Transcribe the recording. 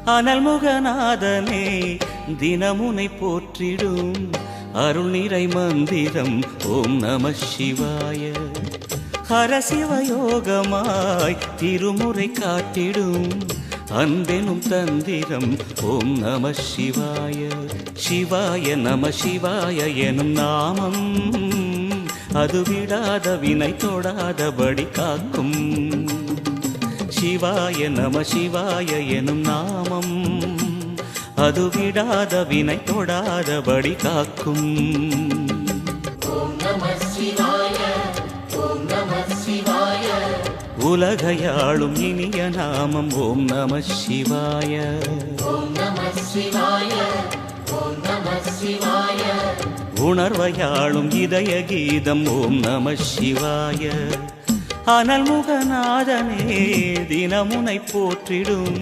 அனல்முகநாதனே தினமுனை போற்றிடும் அருள் நிறை மந்திரம் ஓம் நம சிவாய. ஹரசிவயோகமாய் திருமுறை காட்டிடும் அன்பெனும் தந்திரம் ஓம் நம சிவாய. சிவாய நம சிவாய எனும் நாமம் அது விடாத வினை தொடாதபடி காக்கும். சிவாய நம சிவாய எனும் நாமம் அது விடாத வினை தொடாதபடி காக்கும். உலகையாளும் இனிய நாமம் ஓம் நம சிவாய. உணர்வையாளும் இதய கீதம் ஓம் நம சிவாய. அனல்முகநாதனே தினமுனை போற்றிடும்